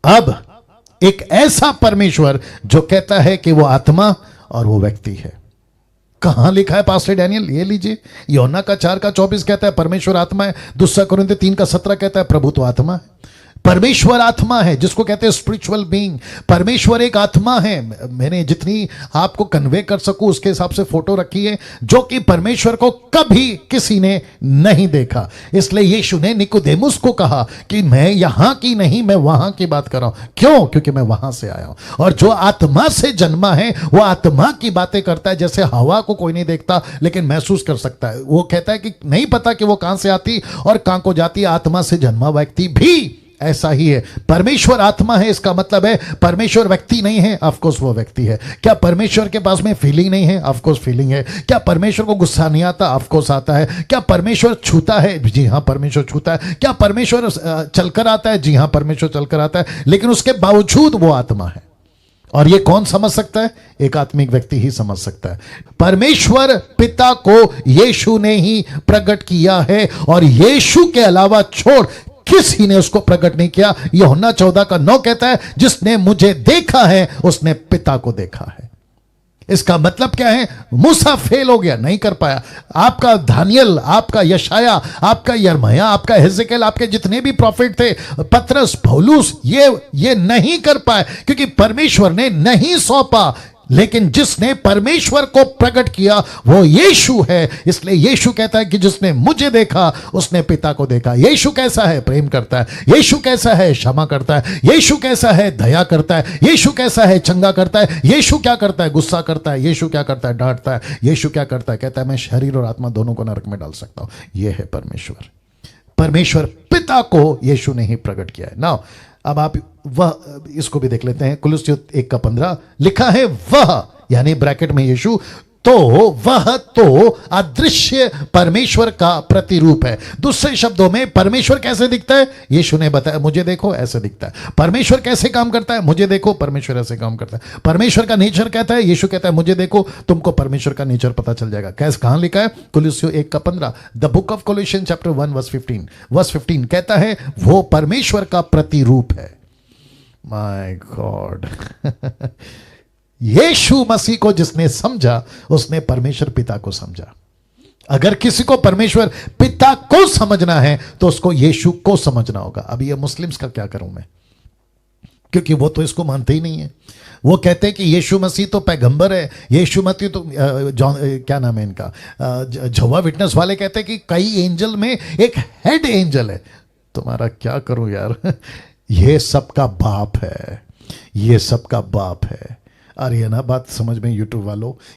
अब एक ऐसा परमेश्वर जो कहता है कि वो आत्मा और वो व्यक्ति है। कहां लिखा है पास्टर डैनियल? ये लीजिए, यूहन्ना का 4:24 कहता है परमेश्वर आत्मा है। दूसरा कोरिन्थियों 3:17 कहता है प्रभु तो आत्मा है। परमेश्वर आत्मा है, जिसको कहते हैं स्पिरिचुअल बीइंग। परमेश्वर एक आत्मा है। मैंने जितनी आपको कन्वे कर सकूं उसके हिसाब से फोटो रखी है, जो कि परमेश्वर को कभी किसी ने नहीं देखा। इसलिए यीशु ने निकोदेमुस को कहा कि मैं यहां की नहीं, मैं वहां की बात कर रहा हूं। क्यों? क्योंकि मैं वहां से आया हूं। और जो आत्मा से जन्मा है वो आत्मा की बातें करता है। जैसे हवा को कोई नहीं देखता लेकिन महसूस कर सकता है। वो कहता है कि नहीं पता कि वो कहां से आती और कहां को जाती। आत्मा से जन्मा व्यक्ति भी ऐसा ही है। परमेश्वर आत्मा है, इसका मतलब है परमेश्वर व्यक्ति नहीं है। ऑफ कोर्स वो व्यक्ति है। क्या परमेश्वर के पास में फीलिंग नहीं है? ऑफ कोर्स फीलिंग है। क्या परमेश्वर को गुस्सा नहीं आता? ऑफ कोर्स आता है। क्या परमेश्वर छूता है? जी हां, परमेश्वर छूता है। क्या परमेश्वर चलकर आता है? जी हां, परमेश्वर चलकर आता है। लेकिन उसके बावजूद वो आत्मा है। और ये कौन समझ सकता है? एक आत्मिक व्यक्ति ही समझ सकता है। परमेश्वर पिता को यीशु ने ही प्रकट किया है और यीशु के अलावा छोड़ किसी ने उसको प्रकट नहीं किया। यूहन्ना 14:9 कहता है जिसने मुझे देखा है उसने पिता को देखा है। इसका मतलब क्या है? मूसा फेल हो गया, नहीं कर पाया। आपका दानियल, आपका यशाया, आपका यिर्मयाह, आपका हिजकियेल, आपके जितने भी प्रॉफिट थे, पतरस, पौलुस, ये नहीं कर पाए क्योंकि परमेश्वर ने नहीं सौंपा। लेकिन जिसने परमेश्वर को प्रकट किया वो यीशु है। इसलिए यीशु कहता है कि जिसने मुझे देखा उसने पिता को देखा। यीशु कैसा है? प्रेम करता है। यीशु कैसा है? क्षमा करता है। यीशु कैसा है? दया करता है। यीशु कैसा है? चंगा करता है। यीशु क्या करता है? गुस्सा करता है। यीशु क्या करता है? डांटता है। यीशु क्या करता है? कहता है मैं शरीर और आत्मा दोनों को नरक में डाल सकता हूं। यह है परमेश्वर। परमेश्वर पिता को यीशु ने ही प्रकट किया है। नाउ अब आप वह इसको भी देख लेते हैं। कुलुस्सियों 1:15 लिखा है वह, यानी ब्रैकेट में यीशु, तो वह तो अदृश्य परमेश्वर का प्रतिरूप है। दूसरे शब्दों में परमेश्वर कैसे दिखता है? यीशु ने बताया मुझे देखो ऐसे दिखता है। परमेश्वर कैसे काम करता है? मुझे देखो, परमेश्वर ऐसे काम करता है। परमेश्वर का नेचर कहता है, यीशु कहता है मुझे देखो, तुमको परमेश्वर का नेचर पता चल जाएगा। कैसे, कहां लिखा है? कुलुस्सियों 1:15, the book of Colossians chapter 1 verse 15 कहता है वो परमेश्वर का प्रतिरूप है। माय गॉड यीशु मसीह को जिसने समझा उसने परमेश्वर पिता को समझा। अगर किसी को परमेश्वर पिता को समझना है तो उसको यीशु को समझना होगा। अब ये मुस्लिम्स का क्या करूं मैं, क्योंकि वो तो इसको मानते ही नहीं है। वो कहते हैं कि यीशु मसीह तो पैगंबर है, यीशु मसीह तो क्या नाम है इनका, जहोवा विटनेस वाले कहते हैं कि कई एंजल में एक हेड एंजल है। तुम्हारा क्या करूं यार ये सबका बाप है, ये सबका बाप है। अरे ना बात समझ में यूट्यूब वालों।